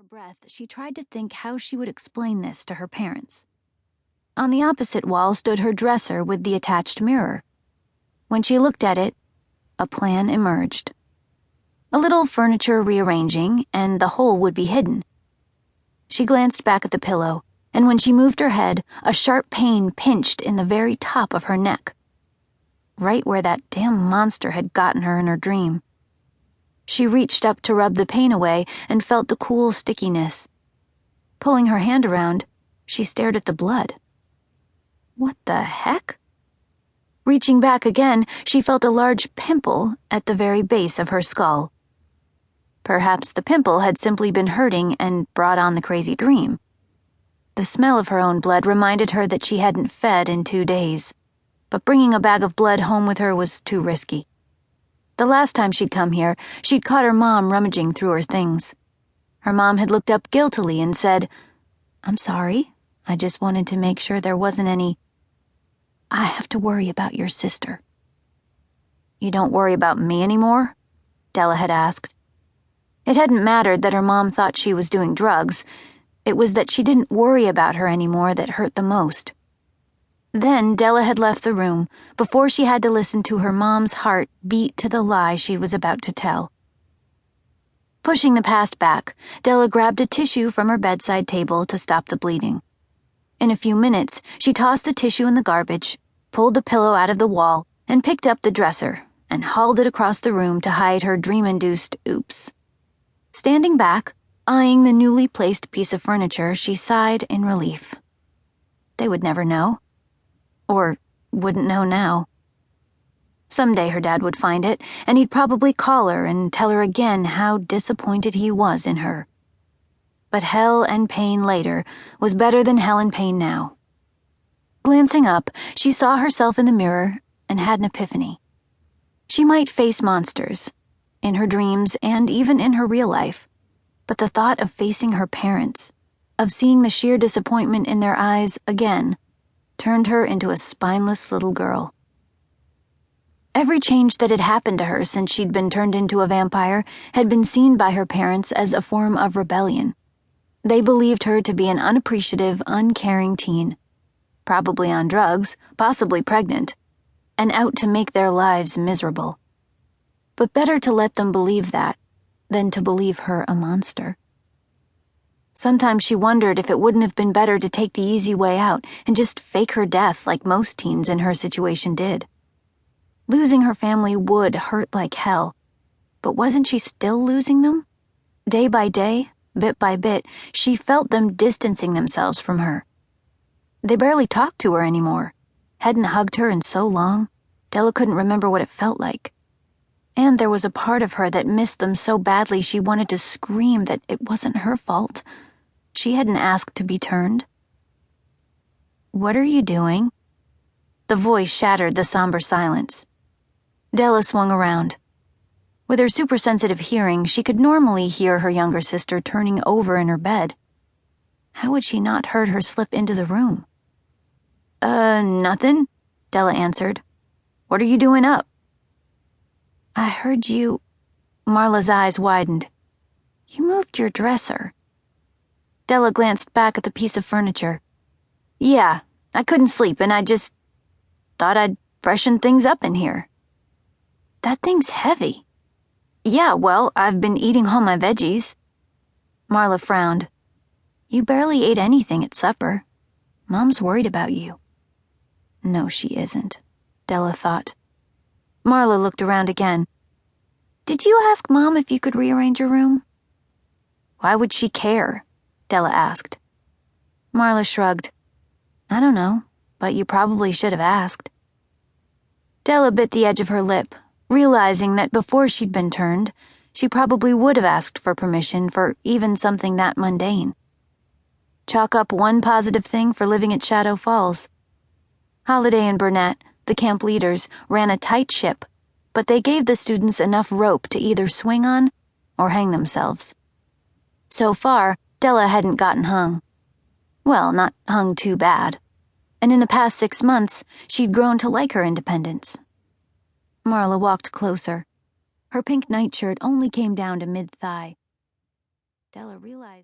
breath, she tried to think how she would explain this to her parents. On the opposite wall stood her dresser with the attached mirror. When she looked at it, a plan emerged. A little furniture rearranging, and the whole would be hidden. She glanced back at the pillow, and when she moved her head, a sharp pain pinched in the very top of her neck, right where that damn monster had gotten her in her dream. She reached up to rub the pain away and felt the cool stickiness. Pulling her hand around, she stared at the blood. What the heck? Reaching back again, she felt a large pimple at the very base of her skull. Perhaps the pimple had simply been hurting and brought on the crazy dream. The smell of her own blood reminded her that she hadn't fed in 2 days, but bringing a bag of blood home with her was too risky. The last time she'd come here, she'd caught her mom rummaging through her things. Her mom had looked up guiltily and said, "I'm sorry, I just wanted to make sure there wasn't any. I have to worry about your sister." "You don't worry about me anymore?" Della had asked. It hadn't mattered that her mom thought she was doing drugs. It was that she didn't worry about her anymore that hurt the most. Then Della had left the room before she had to listen to her mom's heart beat to the lie she was about to tell. Pushing the past back, Della grabbed a tissue from her bedside table to stop the bleeding. In a few minutes, she tossed the tissue in the garbage, pulled the pillow out of the wall, and picked up the dresser and hauled it across the room to hide her dream-induced oops. Standing back, eyeing the newly placed piece of furniture, she sighed in relief. They would never know. Or wouldn't know now. Someday her dad would find it, and he'd probably call her and tell her again how disappointed he was in her. But hell and pain later was better than hell and pain now. Glancing up, she saw herself in the mirror and had an epiphany. She might face monsters, in her dreams and even in her real life, but the thought of facing her parents, of seeing the sheer disappointment in their eyes again, turned her into a spineless little girl. Every change that had happened to her since she'd been turned into a vampire had been seen by her parents as a form of rebellion. They believed her to be an unappreciative, uncaring teen, probably on drugs, possibly pregnant, and out to make their lives miserable. But better to let them believe that than to believe her a monster. Sometimes she wondered if it wouldn't have been better to take the easy way out and just fake her death like most teens in her situation did. Losing her family would hurt like hell, but wasn't she still losing them? Day by day, bit by bit, she felt them distancing themselves from her. They barely talked to her anymore. Hadn't hugged her in so long, Della couldn't remember what it felt like. And there was a part of her that missed them so badly she wanted to scream that it wasn't her fault. She hadn't asked to be turned. "What are you doing?" The voice shattered the somber silence. Della swung around. With her super-sensitive hearing, she could normally hear her younger sister turning over in her bed. How had she not heard her slip into the room? Nothing," Della answered. "What are you doing up?" "I heard you..." Marla's eyes widened. "You moved your dresser." Della glanced back at the piece of furniture. "Yeah, I couldn't sleep and I just thought I'd freshen things up in here." "That thing's heavy." "Yeah, well, I've been eating all my veggies." Marla frowned. "You barely ate anything at supper. Mom's worried about you." No, she isn't, Della thought. Marla looked around again. "Did you ask Mom if you could rearrange your room?" "Why would she care?" Della asked. Marla shrugged. "I don't know, but you probably should have asked." Della bit the edge of her lip, realizing that before she'd been turned, she probably would have asked for permission for even something that mundane. Chalk up one positive thing for living at Shadow Falls. Holiday and Burnett, the camp leaders, ran a tight ship, but they gave the students enough rope to either swing on or hang themselves. So far, Della hadn't gotten hung. Well, not hung too bad. And in the past 6 months, she'd grown to like her independence. Marla walked closer. Her pink nightshirt only came down to mid-thigh. Della realized